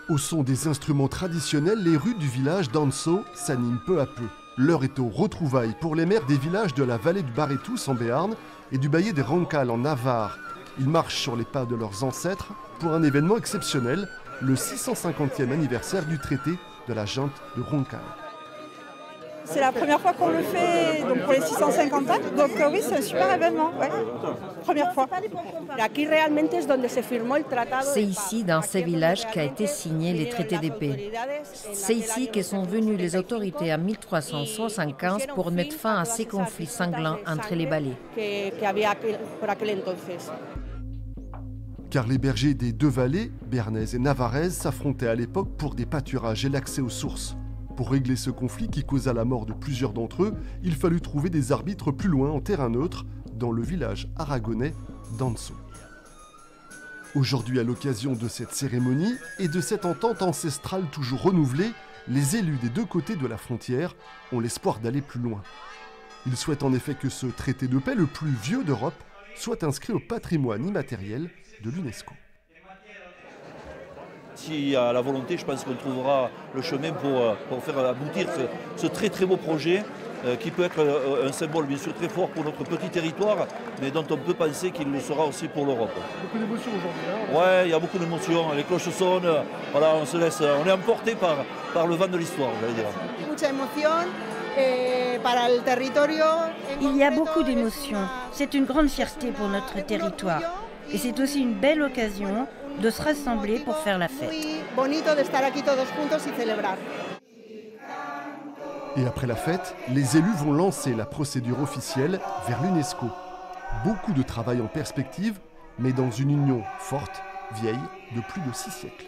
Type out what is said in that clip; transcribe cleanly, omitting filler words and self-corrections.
Au son des instruments traditionnels, les rues du village d'Anso s'animent peu à peu. L'heure est aux retrouvailles pour les maires des villages de la vallée du Barretous en Béarn et du Baillet des Roncal en Navarre. Ils marchent sur les pas de leurs ancêtres pour un événement exceptionnel, le 650e anniversaire du traité de la Junte de Roncal. C'est la première fois qu'on le fait donc pour les 650 ans, donc oui, c'est un super événement, ouais. Première fois. C'est ici, dans ces villages, qu'a été signé les traités de paix. C'est ici que sont venues les autorités en 1375 pour mettre fin à ces conflits sanglants entre les ballets. Car les bergers des deux vallées, béarnaises et navarraises, s'affrontaient à l'époque pour des pâturages et l'accès aux sources. Pour régler ce conflit qui causa la mort de plusieurs d'entre eux, il fallut trouver des arbitres plus loin en terrain neutre, dans le village aragonais d'Anso. Aujourd'hui, à l'occasion de cette cérémonie et de cette entente ancestrale toujours renouvelée, les élus des deux côtés de la frontière ont l'espoir d'aller plus loin. Ils souhaitent en effet que ce traité de paix, le plus vieux d'Europe, soit inscrit au patrimoine immatériel de l'UNESCO. S'il y a la volonté, je pense qu'on trouvera le chemin pour faire aboutir ce très très beau projet qui peut être un symbole bien sûr très fort pour notre petit territoire, mais dont on peut penser qu'il le sera aussi pour l'Europe. Beaucoup d'émotions aujourd'hui. Oui, il y a beaucoup d'émotions, les cloches sonnent, voilà, on est emporté par le vent de l'histoire, j'allais dire. Il y a beaucoup d'émotions. C'est une grande fierté pour notre territoire. Et c'est aussi une belle occasion de se rassembler pour faire la fête. Et après la fête, les élus vont lancer la procédure officielle vers l'UNESCO. Beaucoup de travail en perspective, mais dans une union forte, vieille, de plus de 6 siècles.